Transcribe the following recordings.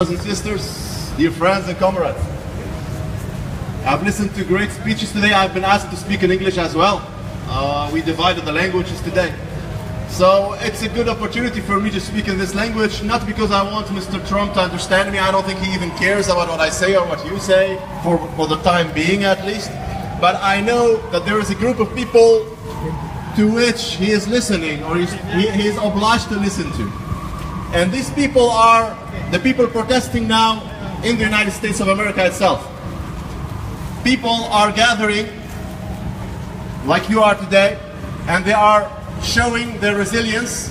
Brothers and sisters, dear friends and comrades, I've listened to great speeches today. I've been asked to speak in English as well. We divided the languages today. So it's a good opportunity for me to speak in this language, not because I want Mr. Trump to understand me. I don't think he even cares about what I say or what you say, for the time being at least. But I know that there is a group of people to which he is listening, or he is obliged to listen to. And these people are the people protesting now in the United States of America itself. People are gathering like you are today, and they are showing their resilience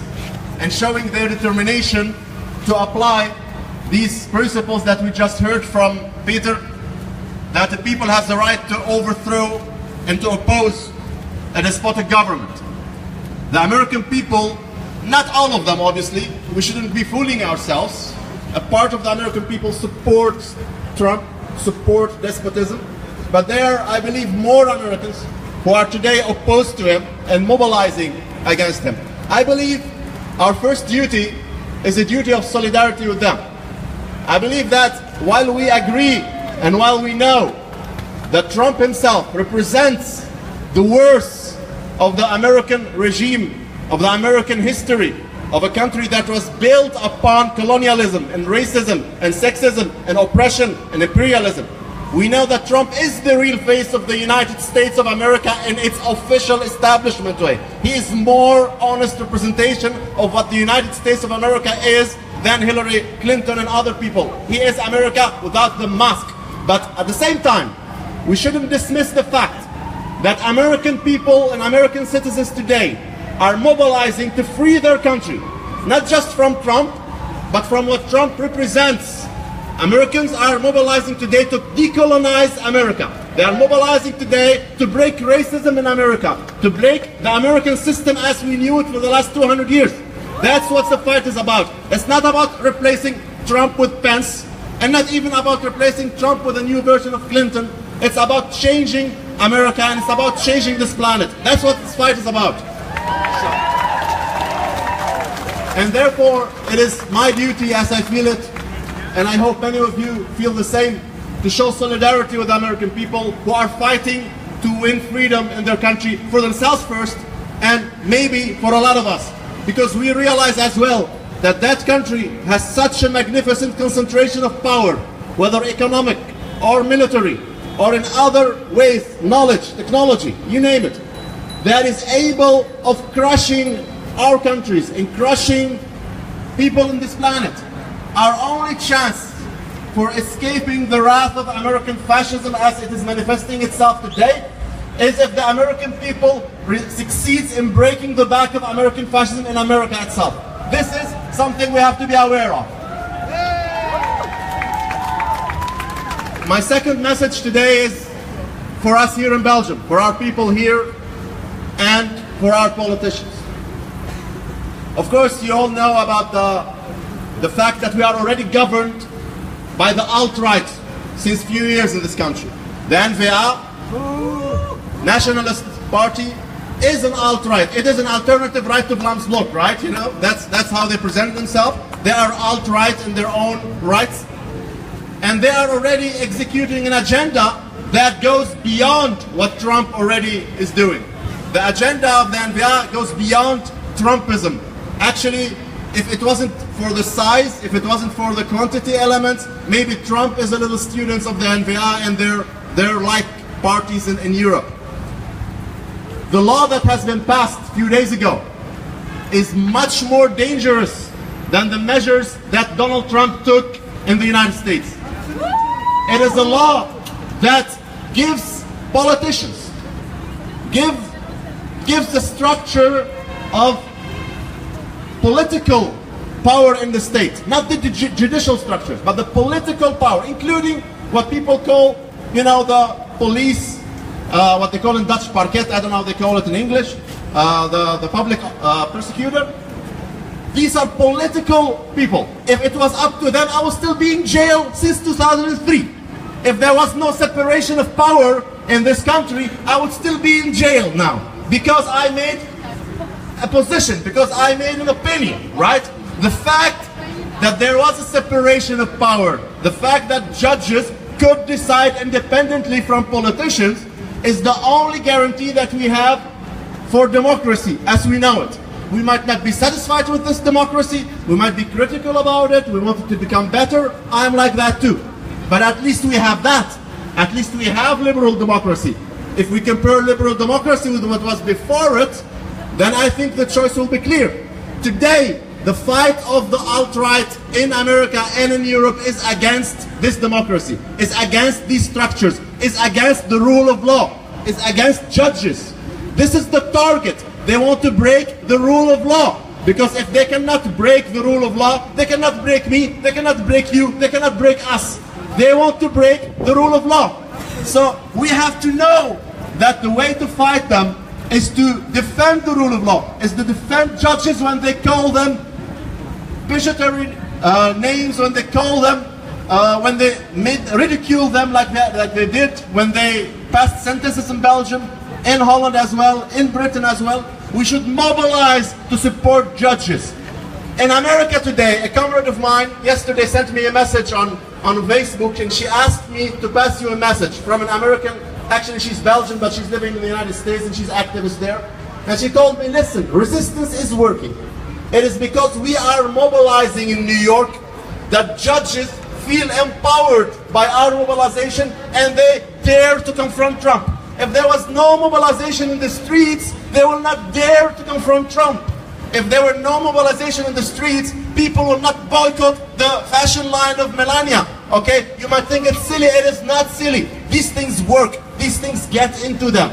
and showing their determination to apply these principles that we just heard from Peter, that the people have the right to overthrow and to oppose a despotic government. The American people, not all of them obviously, we shouldn't be fooling ourselves. A part of the American people supports Trump, support despotism, but there are, I believe, more Americans who are today opposed to him and mobilizing against him. I believe our first duty is a duty of solidarity with them. I believe that while we agree and while we know that Trump himself represents the worst of the American regime, of the American history, of a country that was built upon colonialism and racism and sexism and oppression and imperialism. We know that Trump is the real face of the United States of America in its official establishment way. He is more honest representation of what the United States of America is than Hillary Clinton and other people. He is America without the mask. But at the same time, we shouldn't dismiss the fact that American people and American citizens today are mobilizing to free their country, not just from Trump, but from what Trump represents. Americans are mobilizing today to decolonize America. They are mobilizing today to break racism in America, to break the American system as we knew it for the last 200 years. That's what the fight is about. It's not about replacing Trump with Pence, and not even about replacing Trump with a new version of Clinton. It's about changing America, and it's about changing this planet. That's what this fight is about. And therefore, it is my duty, as I feel it, and I hope many of you feel the same, to show solidarity with the American people who are fighting to win freedom in their country for themselves first, and maybe for a lot of us. Because we realize as well that that country has such a magnificent concentration of power, whether economic or military, or in other ways, knowledge, technology, you name it, that is able of crushing our countries and crushing people in this planet. Our only chance for escaping the wrath of American fascism as it is manifesting itself today is if the American people succeeds in breaking the back of American fascism in America itself. This is something we have to be aware of. My second message today is for us here in Belgium, for our people here, and for our politicians. Of course, you all know about the fact that we are already governed by the alt-right since a few years in this country. The NVA, Nationalist Party, is an alt-right. It is an alternative right to Vlaams Blok, right? You know, that's how they present themselves. They are alt-right in their own rights. And they are already executing an agenda that goes beyond what Trump already is doing. The agenda of the NVA goes beyond Trumpism. Actually, if it wasn't for the size, if it wasn't for the quantity elements, maybe Trump is a little student of the NVA and their like parties in Europe. The law that has been passed a few days ago is much more dangerous than the measures that Donald Trump took in the United States. It is a law that gives politicians, gives the structure of political power in the state, not the judicial structures, but the political power, including what people call, you know, the police, what they call in Dutch parquet, I don't know how they call it in English, the public prosecutor. These are political people. If it was up to them, I would still be in jail since 2003. If there was no separation of power in this country, I would still be in jail now. Because I made a position, because I made an opinion, right? The fact that there was a separation of power. The fact that judges could decide independently from politicians is the only guarantee that we have for democracy as we know it. We might not be satisfied with this democracy, we might be critical about it, we want it to become better. I'm like that too. But at least we have that. At least we have liberal democracy. If we compare liberal democracy with what was before it, then I think the choice will be clear. Today, the fight of the alt-right in America and in Europe is against this democracy, is against these structures, is against the rule of law, is against judges. This is the target. They want to break the rule of law. Because if they cannot break the rule of law, they cannot break me, they cannot break you, they cannot break us. They want to break the rule of law. So we have to know that the way to fight them is to defend the rule of law, is to defend judges when they call them pejoratory names, when they call them, when they ridicule them like they did when they passed sentences in Belgium, in Holland as well, in Britain as well. We should mobilize to support judges. In America today, a comrade of mine yesterday sent me a message on Facebook, and she asked me to pass you a message from an American. Actually, she's Belgian, but she's living in the United States and she's activist there. And she told me, listen, resistance is working. It is because we are mobilizing in New York that judges feel empowered by our mobilization and they dare to confront Trump. If there was no mobilization in the streets, they will not dare to confront Trump. If there were no mobilization in the streets, people will not boycott the fashion line of Melania. Okay? You might think it's silly. It is not silly. These things work. These things get into them.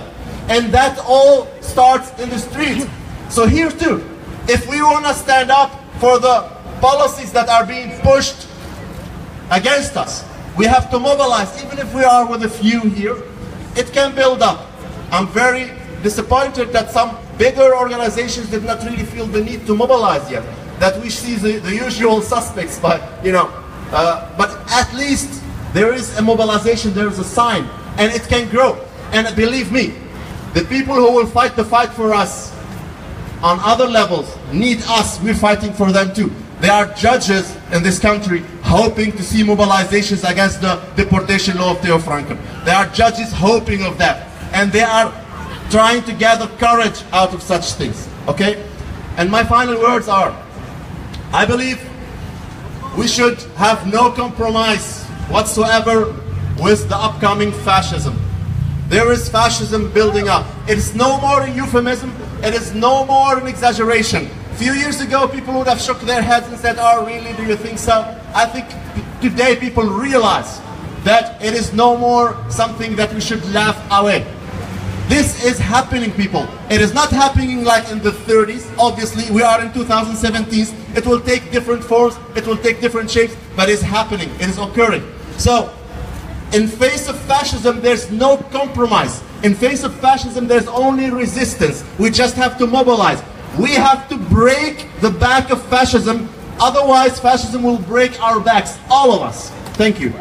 And that all starts in the streets. So here too, if we want to stand up for the policies that are being pushed against us, we have to mobilize. Even if we are with a few here, it can build up. I'm very disappointed that some bigger organizations did not really feel the need to mobilize yet. That we see the usual suspects, but but at least there is a mobilization, there is a sign, and it can grow. And believe me, the people who will fight the fight for us on other levels need us. We're fighting for them too. There are judges in this country hoping to see mobilizations against the deportation law of Theo. There are judges hoping of that, and they are trying to gather courage out of such things. Okay? And my final words are, I believe we should have no compromise whatsoever with the upcoming fascism. There is fascism building up. It is no more a euphemism. It is no more an exaggeration. A few years ago, people would have shook their heads and said, oh, really, do you think so? I think today people realize that it is no more something that we should laugh away. This is happening, people. It is not happening like in the 30s. Obviously, we are in 2017. It will take different forms, it will take different shapes, but it's happening, it is occurring. So, in face of fascism, there's no compromise. In face of fascism, there's only resistance. We just have to mobilize. We have to break the back of fascism, otherwise fascism will break our backs, all of us. Thank you.